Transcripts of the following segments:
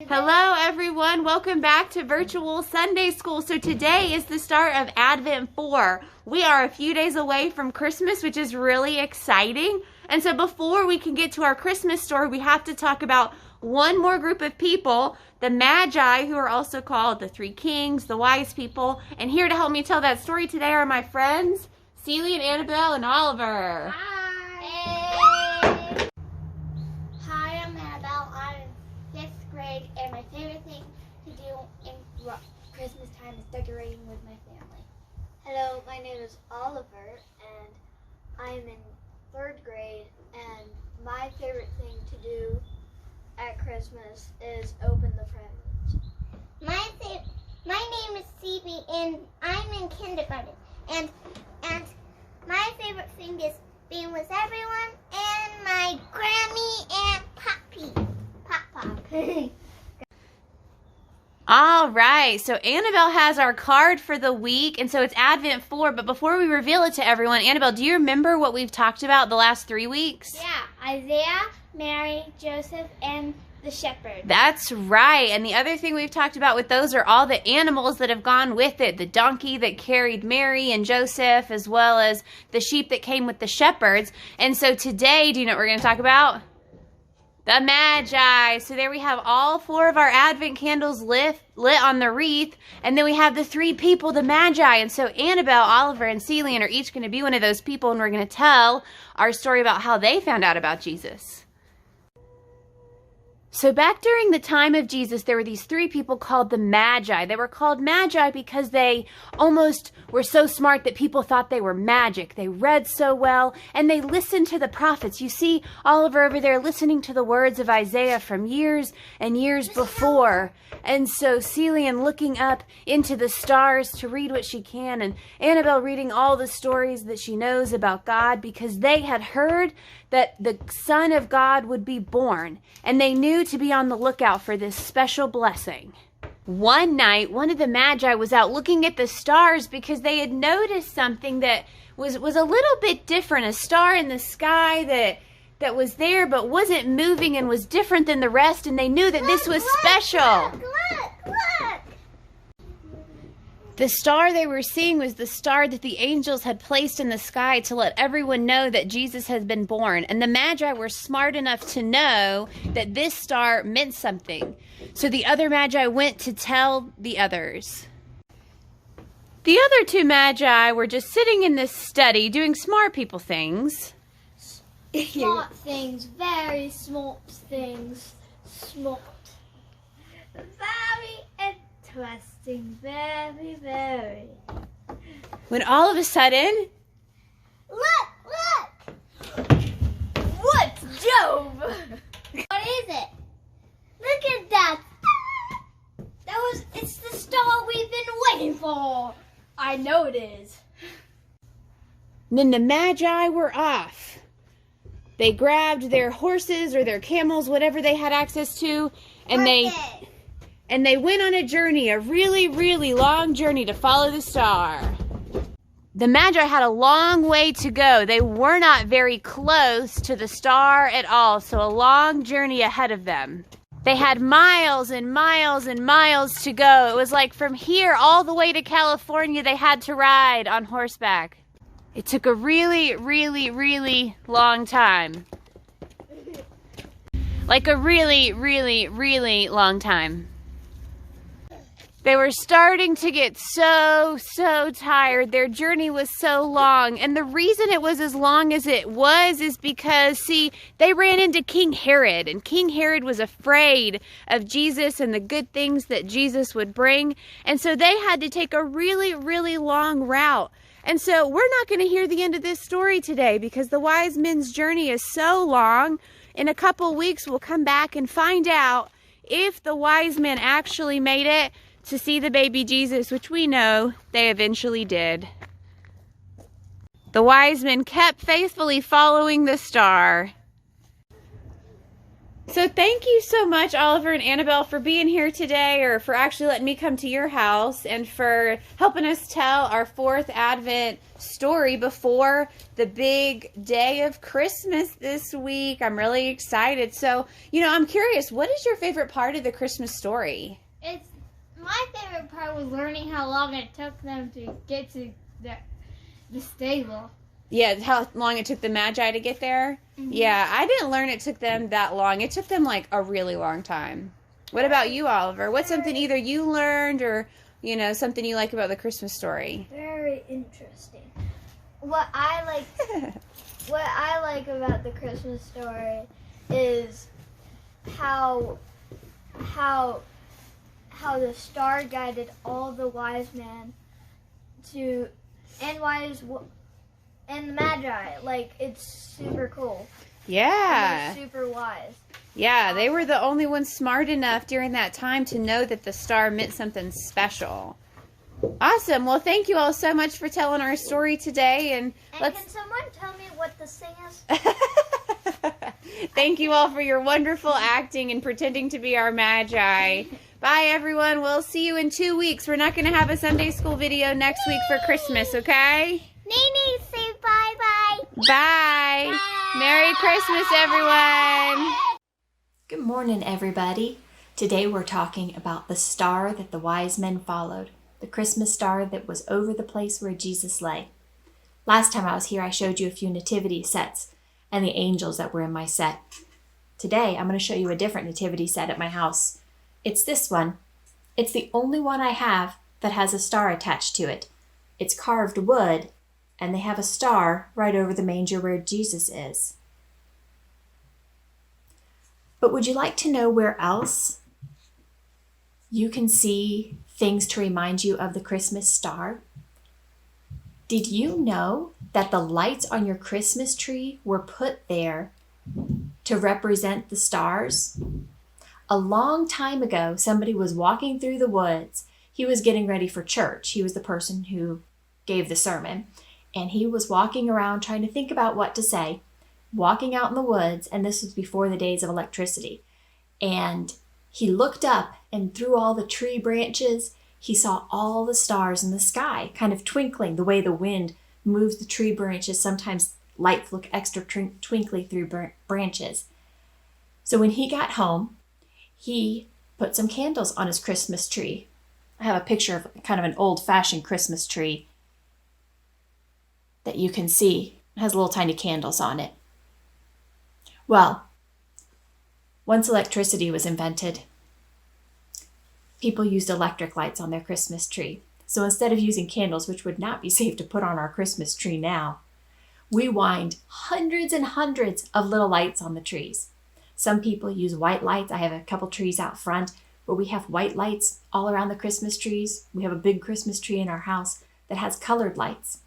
Hello everyone, welcome back to Virtual Sunday School. So today is the start of Advent 4. We are a few days away from Christmas, which is really exciting. And so before we can get to our Christmas story, we have to talk about one more group of people, the Magi, who are also called the Three Kings, the Wise People. And here to help me tell that story today are my friends, Celie and Annabelle and Oliver. Hi. Hey. Hi, I'm Annabelle. I'm in 5th grade, and my favorite thing to do in Christmas time is decorating with my family. Hello, my name is Oliver, and I'm in 3rd grade, and my favorite thing to do at Christmas is open the presents. My name is Phoebe, and I'm in kindergarten. And my favorite thing is being with everyone and my Grammy and Pop. All right, so Annabelle has our card for the week, and so it's Advent 4, but before we reveal it to everyone, Annabelle, do you remember what we've talked about the last 3 weeks? Yeah, Isaiah, Mary, Joseph, and the shepherd. That's right, and the other thing we've talked about with those are all the animals that have gone with it, the donkey that carried Mary and Joseph, as well as the sheep that came with the shepherds. And so today, do you know what we're going to talk about? The Magi. So there we have all 4 of our Advent candles lit on the wreath. And then we have the 3 people, the Magi. And so Annabelle, Oliver, and Celine are each going to be one of those people. And we're going to tell our story about how they found out about Jesus. So back during the time of Jesus, there were these 3 people called the Magi. They were called Magi because they almost were so smart that people thought they were magic. They read so well, and they listened to the prophets. You see Oliver over there listening to the words of Isaiah from years and years before. And so Celine looking up into the stars to read what she can, and Annabelle reading all the stories that she knows about God, because they had heard that the Son of God would be born, and they knew to be on the lookout for this special blessing. One night, one of the Magi was out looking at the stars because they had noticed something that was a little bit different, a star in the sky that was there but wasn't moving and was different than the rest, and they knew that this was special. Look! The star they were seeing was the star that the angels had placed in the sky to let everyone know that Jesus had been born. And the Magi were smart enough to know that this star meant something. So the other Magi went to tell the others. The other 2 Magi were just sitting in this study doing smart people things. Smart things, very smart things. Smart. Very interesting, very. When all of a sudden, Look! What, Jove? What is it? Look at that! It's the star we've been waiting for. I know it is. then the Magi were off. They grabbed their horses or their camels, whatever they had access to, and they went on a journey, a really, really long journey to follow the star. The Magi had a long way to go. They were not very close to the star at all, so a long journey ahead of them. They had miles and miles and miles to go. It was like from here all the way to California they had to ride on horseback. It took a really, really, really long time. Like a really, really, really long time. They were starting to get so tired. Their journey was so long. And the reason it was as long as it was is because, see, they ran into King Herod. And King Herod was afraid of Jesus and the good things that Jesus would bring. And so they had to take a really, really long route. And so we're not going to hear the end of this story today because the wise men's journey is so long. In a couple weeks, we'll come back and find out if the wise men actually made it to see the baby Jesus, which we know they eventually did. The wise men kept faithfully following the star. So thank you so much, Oliver and Annabelle, for being here today, or for actually letting me come to your house, and for helping us tell our fourth Advent story before the big day of Christmas this week. I'm really excited. So, I'm curious, what is your favorite part of the Christmas story? It's my favorite part was learning how long it took them to get to the stable. Yeah, how long it took the Magi to get there? Mm-hmm. Yeah, I didn't learn it took them that long. It took them like a really long time. What about you, Oliver? What's something either you learned or, something you like about the Christmas story? Very interesting. What I like about the Christmas story is how the star guided all the wise men and the Magi. Like, it's super cool. Yeah. And they're super wise. Yeah, they were the only ones smart enough during that time to know that the star meant something special. Awesome. Well, thank you all so much for telling our story today. And can someone tell me what the sing is? Thank you all for your wonderful acting and pretending to be our Magi. Bye, everyone. We'll see you in 2 weeks. We're not going to have a Sunday school video next week for Christmas, okay? Nene, say bye-bye. Bye. Bye. Merry Christmas, everyone. Good morning, everybody. Today we're talking about the star that the wise men followed, the Christmas star that was over the place where Jesus lay. Last time I was here, I showed you a few nativity sets and the angels that were in my set. Today, I'm going to show you a different nativity set at my house. It's this one. It's the only one I have that has a star attached to it. It's carved wood, and they have a star right over the manger where Jesus is. But would you like to know where else you can see things to remind you of the Christmas star? Did you know that the lights on your Christmas tree were put there to represent the stars? A long time ago, somebody was walking through the woods. He was getting ready for church. He was the person who gave the sermon. And he was walking around trying to think about what to say, walking out in the woods, and this was before the days of electricity. And he looked up, and through all the tree branches, he saw all the stars in the sky, kind of twinkling the way the wind moves the tree branches. Sometimes lights look extra twinkly through branches. So when he got home, he put some candles on his Christmas tree. I have a picture of kind of an old-fashioned Christmas tree that you can see. It has little tiny candles on it. Well, once electricity was invented, people used electric lights on their Christmas tree. So instead of using candles, which would not be safe to put on our Christmas tree now, we wind hundreds and hundreds of little lights on the trees. Some people use white lights. I have a couple trees out front where we have white lights all around the Christmas trees. We have a big Christmas tree in our house that has colored lights.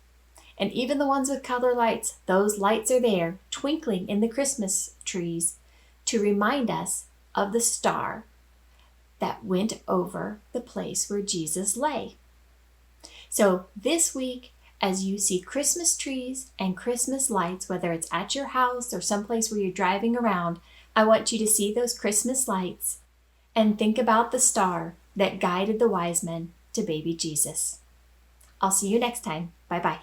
And even the ones with color lights, those lights are there twinkling in the Christmas trees to remind us of the star that went over the place where Jesus lay. So this week, as you see Christmas trees and Christmas lights, whether it's at your house or someplace where you're driving around, I want you to see those Christmas lights and think about the star that guided the wise men to baby Jesus. I'll see you next time. Bye-bye.